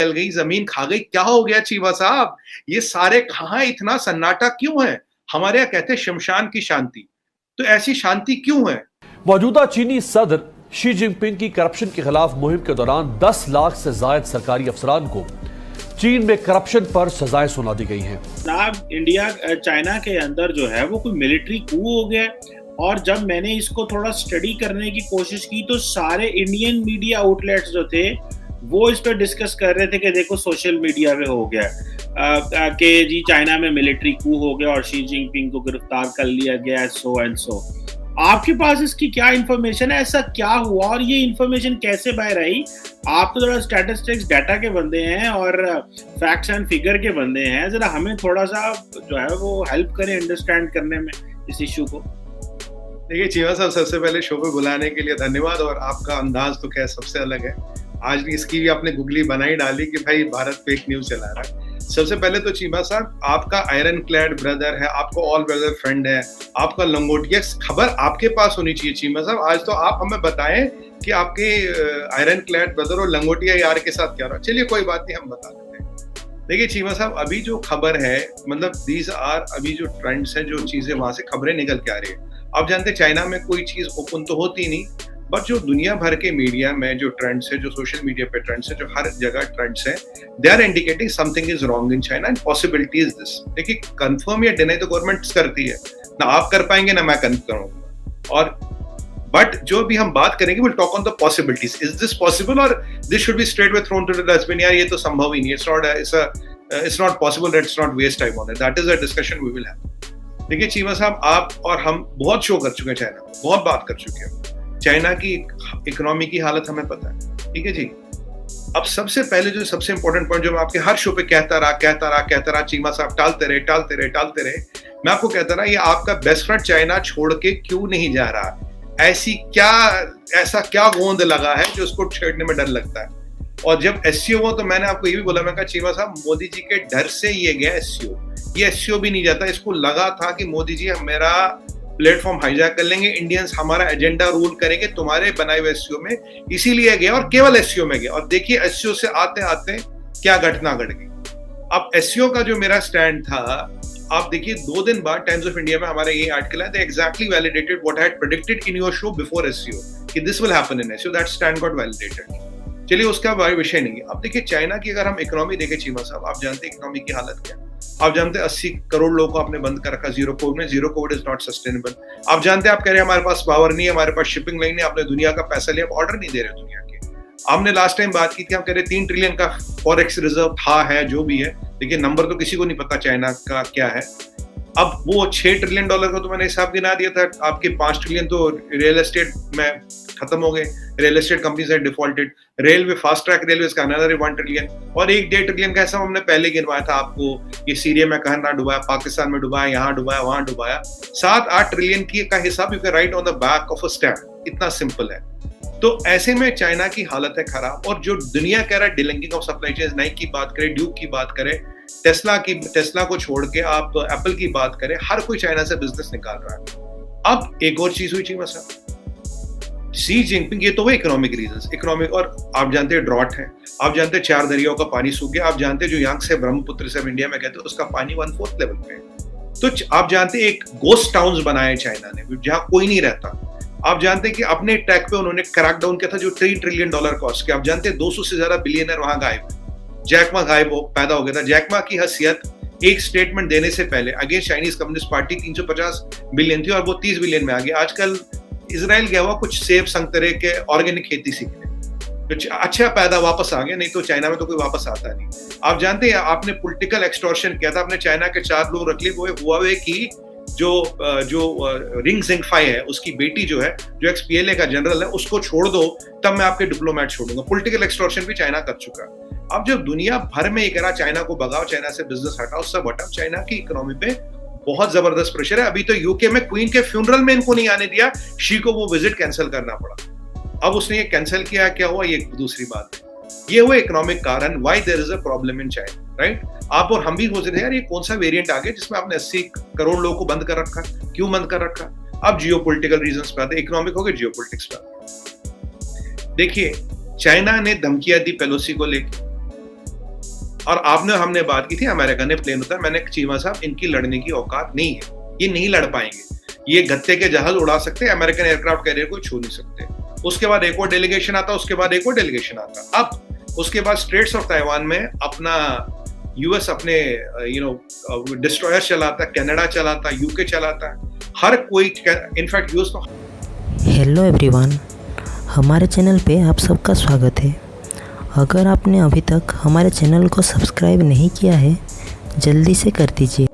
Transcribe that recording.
जल गई, जमीन खा गई, क्या हो गया चीमा साहब? ये सारे कहाँ, इतना सन्नाटा क्यों है? हमारे यहाँ कहते हैं शमशान की शांति, तो ऐसी शांति क्यों है? मौजूदा चीनी सदर शी जिनपिंग की करप्शन के खिलाफ मुहिम के दौरान 10 लाख से जायद सरकारी अफसरान को चीन में करप्शन पर सजाएं सुना दी गई हैं। अब इंडिया चाइना के अंदर जो है वो कोई मिलिट्री कू हो गया, और जब मैंने इसको थोड़ा स्टडी करने की कोशिश की तो सारे इंडियन मीडिया आउटलेट्स जो थे वो इस पर डिस्कस कर रहे थे कि देखो सोशल मीडिया पे हो गया कि जी चाइना में मिलिट्री कू हो गया और शी जिनपिंग को गिरफ्तार कर लिया गया, सो एंड सो। आपके पास इसकी क्या इंफॉर्मेशन है, ऐसा क्या हुआ और ये इंफॉर्मेशन कैसे बाहर आई? आप तो जरा स्टैटिस्टिक्स डाटा के बंदे हैं और फैक्ट्स एंड फिगर के बंदे हैं, जरा हमें थोड़ा सा जो है वो हेल्प करें अंडरस्टैंड करने में इस इश्यू को। देखिए चीमा साहब, सबसे पहले शो पे बुलाने के लिए धन्यवाद, और आपका अंदाज तो खैर सबसे अलग है। आज इसकी भी आपने गुगली बनाई डाली कि भाई भारत फेक न्यूज चला रहा है। सबसे पहले तो चीमा साहब, आपका आयरन क्लैड ब्रदर है, आपको ऑल ब्रदर फ्रेंड है, आपका लंगोटिया खबर आपके पास होनी चाहिए चीमा साहब। आज तो आप हमें बताएं कि आपके आयरन क्लैड ब्रदर और लंगोटिया यार के साथ क्या रहा। चलिए कोई बात नहीं, हम बता देते हैं। देखिए चीमा साहब, अभी जो खबर है, मतलब दीज आर अभी जो ट्रेंड्स है, जो चीजें वहां से खबरें निकल के आ रही है। आप जानते हैं चाइना में कोई चीज ओपन तो होती नहीं, बट जो दुनिया भर के मीडिया में जो ट्रेंड्स है, जो सोशल मीडिया पे ट्रेंड्स है, जो हर जगह ट्रेंड्स है, they are indicating something is wrong in China and possibility is this. देखिए कंफर्म या डिनाई तो गवर्नमेंट करती है ना, आप कर पाएंगे ना मैं करूंगा। और बट जो भी हम बात करेंगे will talk on the possibilities, is this possible और this should be straight way thrown to the dustbin, यार ये तो संभव ही नहीं, it's not possible, let's not waste time on it, that is a discussion we will have. देखिए चीमा साहब, आप और हम बहुत शो कर चुके हैं चाइना में, बहुत बात कर चुके हैं। चाइना की इकोनॉमी की हालत हमें पता है, ठीक है जी। अब सबसे पहले जो सबसे इंपॉर्टेंट पॉइंट जो मैं आपके हर शो पे कहता रहा चीमा साहब टालते रहे, मैं आपको कहता रहा, ये आपका बेस्ट फ्रेंड चाइना छोड़ के क्यों नहीं जा रहा? ऐसा क्या गोंद लगा है जो उसको छेड़ने में डर लगता है? और जब एससीओ हुआ तो मैंने आपको ये भी बोला, मैं कहा चीमा साहब मोदी जी के डर से ये गया एससीओ, ये एससीओ भी नहीं जाता। इसको लगा था कि मोदी जी मेरा प्लेटफॉर्म हाईजैक कर लेंगे, इंडियंस हमारा एजेंडा रूल करेंगे तुम्हारे बनाए हुए एससीओ में, इसीलिए गया और केवल एससीओ में गया। और देखिए एससीओ से आते आते क्या घटना घट गई। अब एससीओ का जो मेरा स्टैंड था, आप देखिए 2 दिन बाद टाइम्स ऑफ इंडिया में हमारा ये आर्टिकल है, they exactly validated what I had predicted in your show before SCO कि this will happen in SCO, that stand got validated. चलिए उसका बड़ा विषय नहीं है। अब देखिए चाइना की अगर हम इकोनॉमी देखें चीमा साहब, आप जानते हैं इकोनॉमी की हालत क्या है। आप जानते हैं 80 करोड़ लोगों को आपने बंद कर रखा जीरो कोविड में, zero Covid is not sustainable. आप जानते हैं, आप कह रहे हैं हमारे पास पावर नहीं है, हमारे पास शिपिंग लाइन है, आपने दुनिया का पैसा लिया, आप ऑर्डर नहीं दे रहे दुनिया के। हमने लास्ट टाइम बात की थी, हम कह रहे 3 ट्रिलियन का फॉरेक्स रिजर्व था, है जो भी है, देखिए नंबर तो किसी को नहीं पता चाइना का क्या है। अब वो 6 ट्रिलियन डॉलर का तो मैंने हिसाब गिना दिया था, आपके 5 ट्रिलियन तो रियल एस्टेट में खत्म हो गए, real estate companies had defaulted. Railway, fast track railway का अनदर 1 ट्रिलियन, और 1-1.5 ट्रिलियन का हिसाब हमने पहले गिनवाया था आपको। ये सीरिया में कहाँ डुबाया, पाकिस्तान में डुबाया, यहाँ डुबाया, वहां डुबाया। 7-8 ट्रिलियन की का हिसाब you can write on the back of a stamp, इतना सिंपल है। तो ऐसे में चाइना की हालत है खराब, और जो दुनिया कह रहा है delinking of supply chain, Naik की बात करें, ड्यूक की बात करें, टेस्ला को छोड़ के आप एप्पल की बात करें, हर कोई चाइना से बिजनेस निकाल रहा है। अब एक और चीज हुई चीमा साहब, शी जिनपिंग, ये तो वो इकोनॉमिक रीजंस, इकोनॉमिक, और आप जानते हैं ड्रॉट है, आप जानते हैं 4 दरियाओं का पानी सूख गया, आप जानते हैं जो यांग से ब्रह्मपुत्र से इंडिया में कहते हैं उसका पानी 1/4 लेवल पे है। तो आप जानते हैं एक गोस्ट टाउन्स बनाए चाइना ने जहां कोई नहीं रहता। आप जानते हैं कि अपने टैक पे उन्होंने क्रैकडाउन किया था जो $3 ट्रिलियन कॉस्ट के। आप जानते हैं 200 से ज्यादा बिलियनर वहां गायब, जैकमा पैदा हो गया था। जैकमा की हैसियत एक स्टेटमेंट देने से पहले against Chinese communist party 350 billion थी और वो 30 बिलियन में आ गई। आजकल इजराइल गया हुआ कुछ सेब संतरे के ऑर्गेनिक खेती सीखने, तो अच्छा पैदा वापस आ गया, नहीं तो चाइना में तो कोई वापस आता नहीं। आप जानते हैं आपने पॉलिटिकल एक्सटॉर्शन किया था, आपने चाइना के 4 लोग रख लिए, वो हुआवे की जो रिंग जिंगफाई है उसकी बेटी जो है, जो एक्स-पीएलए का जनरल है, उसको छोड़ दो तब मैं आपके डिप्लोमेट छोड़ूंगा। पॉलिटिकल एक्सटॉर्शन भी चाइना कर चुका है। अब जब दुनिया भर में ये कह रहा चाइना को भगाओ, चाइना से बिजनेस हटाओ, सब हटाओ, चाइना की इकोनॉमी पे बहुत जबरदस्त प्रेशर है। अभी तो यूके में क्वीन के फ्यूनरल में इनको नहीं आने दिया, शी को वो विजिट कैंसिल करना पड़ा। अब उसने ये कैंसिल किया, क्या हुआ ये दूसरी बात है। ये हुआ इकोनॉमिक कारण, why there is a problem in China, right. आप और हम भी सोच रहे थे यार ये कौन सा वेरिएंट आ गया जिसमें आपने 80 करोड़ लोगों को बंद कर रखा, क्यों बंद कर रखा। अब जियोपॉलिटिकल रीजंस पे आते, इकोनॉमिक हो गए, जियोपॉलिटिक्स पे आते। देखिए चाइना ने धमकियां दी पेलोसी को लेकर, और आपने हमने बात की थी अमेरिका ने प्लेन उतारा, मैंने चीमा साहब इनकी लड़ने की औकात नहीं है, ये नहीं लड़ पाएंगे, ये गत्ते के जहाज उड़ा सकते हैं, अमेरिकन एयरक्राफ्ट कैरियर को छू नहीं सकते। उसके बाद एक और डेलीगेशन आता, उसके बाद एक और डेलीगेशन आता। अब उसके बाद स्ट्रेट्स ऑफ ताइवान में अपना यूएस अपने डिस्ट्रॉयर चलाता है, कनाडा चलाता है, यूके चलाता है, हर कोई, इनफैक्ट यूएस तो। हेलो एवरीवन, हमारे चैनल पे आप सबका स्वागत है। अगर आपने अभी तक हमारे चैनल को सब्सक्राइब नहीं किया है, जल्दी से कर दीजिए।